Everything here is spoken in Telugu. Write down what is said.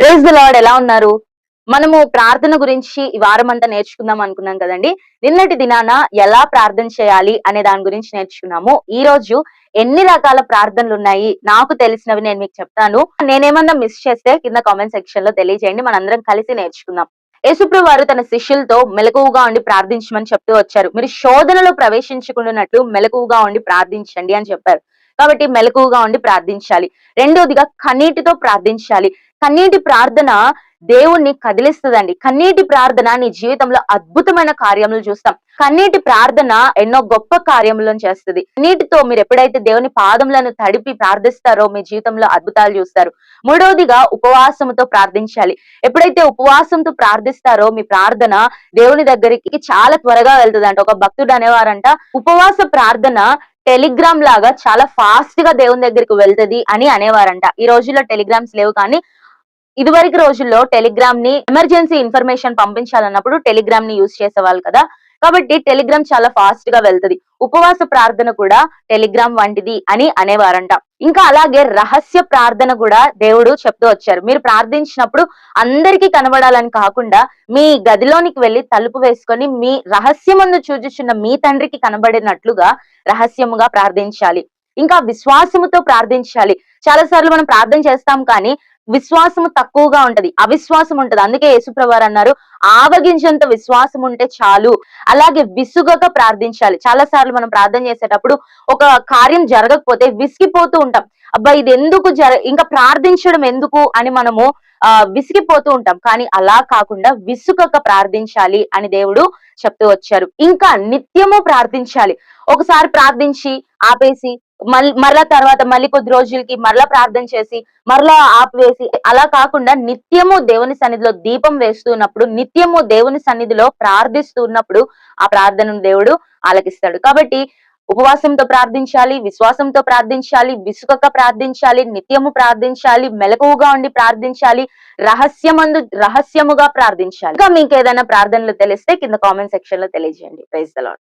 Praise the lord. ఎలా ఉన్నారు? మనము ప్రార్థన గురించి ఈ వారం అంతా నేర్చుకుందాం అనుకున్నాం కదండి. నిన్నటి దినాన ఎలా ప్రార్థన చేయాలి అనే దాని గురించి నేర్చుకున్నాము. ఈ రోజు ఎన్ని రకాల ప్రార్థనలు ఉన్నాయి నాకు తెలిసినవి నేను మీకు చెప్తాను. నేనేమన్నా మిస్ చేస్తే కింద కామెంట్ సెక్షన్ లో తెలియజేయండి. మనందరం కలిసి నేర్చుకుందాం. యేసుప్రభు వారు తన శిష్యులతో మెలకువగా ఉండి ప్రార్థించమని చెప్తూ వచ్చారు. మీరు శోధనలో ప్రవేశించకుండానట్లు మెలకువగా ఉండి ప్రార్థించండి అని చెప్పారు. కాబట్టి మెలకువగా ఉండి ప్రార్థించాలి. రెండోదిగా కన్నీటితో ప్రార్థించాలి. కన్నీటి ప్రార్థన దేవుణ్ణి కదిలిస్తుందండి. కన్నీటి ప్రార్థన నీ జీవితంలో అద్భుతమైన కార్యములు చూస్తాం. కన్నీటి ప్రార్థన ఎన్నో గొప్ప కార్యములను చేస్తుంది. కన్నీటితో మీరు ఎప్పుడైతే దేవుని పాదములను తడిపి ప్రార్థిస్తారో మీ జీవితంలో అద్భుతాలు చూస్తారు. మూడవదిగా ఉపవాసముతో ప్రార్థించాలి. ఎప్పుడైతే ఉపవాసంతో ప్రార్థిస్తారో మీ ప్రార్థన దేవుని దగ్గరికి చాలా త్వరగా వెళ్తుందంట. ఒక భక్తుడు అనేవారంట, ఉపవాస ప్రార్థన టెలిగ్రామ్ లాగా చాలా ఫాస్ట్ గా దేవుని దగ్గరికి వెళ్తది అని అనేవారంట. ఈ రోజుల్లో టెలిగ్రామ్స్ లేవు, కానీ ఇదివరకు రోజుల్లో టెలిగ్రామ్ ని ఎమర్జెన్సీ ఇన్ఫర్మేషన్ పంపించాలన్నప్పుడు టెలిగ్రామ్ ని యూజ్ చేసేవాళ్ళు కదా. కాబట్టి టెలిగ్రామ్ చాలా ఫాస్ట్ గా వెళ్తది. ఉపవాస ప్రార్థన కూడా టెలిగ్రామ్ వంటిది అని అనేవారంట. ఇంకా అలాగే రహస్య ప్రార్థన కూడా దేవుడు చెప్తూ వచ్చారు. మీరు ప్రార్థించినప్పుడు అందరికీ కనబడాలని కాకుండా మీ గదిలోనికి వెళ్లి తలుపు వేసుకొని మీ రహస్యమును చూచుచున్న మీ తండ్రికి కనబడినట్లుగా రహస్యముగా ప్రార్థించాలి. ఇంకా విశ్వాసముతో ప్రార్థించాలి. చాలా సార్లు మనం ప్రార్థన చేస్తాం, కానీ విశ్వాసము తక్కువగా ఉంటది, అవిశ్వాసం ఉంటది. అందుకే యేసుప్రభువారు అన్నారు, ఆవగించేంత విశ్వాసం ఉంటే చాలు. అలాగే విసుగక ప్రార్థించాలి. చాలా సార్లు మనం ప్రార్థన చేసేటప్పుడు ఒక కార్యం జరగకపోతే విసిగిపోతూ ఉంటాం. అబ్బా ఇది ఎందుకు ఇంకా ప్రార్థించడం ఎందుకు అని మనము విసిగిపోతూ ఉంటాం. కానీ అలా కాకుండా విసుగక ప్రార్థించాలి అని దేవుడు చెప్తూ వచ్చారు. ఇంకా నిత్యము ప్రార్థించాలి. ఒకసారి ప్రార్థించి ఆపేసి మరలా తర్వాత మళ్ళీ కొద్ది రోజులకి మరలా ప్రార్థన చేసి మరలా ఆపివేసి అలా కాకుండా నిత్యము దేవుని సన్నిధిలో దీపం వేస్తున్నప్పుడు, నిత్యము దేవుని సన్నిధిలో ప్రార్థిస్తున్నప్పుడు ఆ ప్రార్థనను దేవుడు ఆలకిస్తాడు. కాబట్టి ఉపవాసంతో ప్రార్థించాలి, విశ్వాసంతో ప్రార్థించాలి, విసుకక ప్రార్థించాలి, నిత్యము ప్రార్థించాలి, మెలకువగా ఉండి ప్రార్థించాలి, రహస్యముగా ప్రార్థించాలి. ఇంకా మీకు ఏదైనా ప్రార్థనలు తెలిస్తే కింద కామెంట్ సెక్షన్ లో తెలియజేయండి. Praise the lord.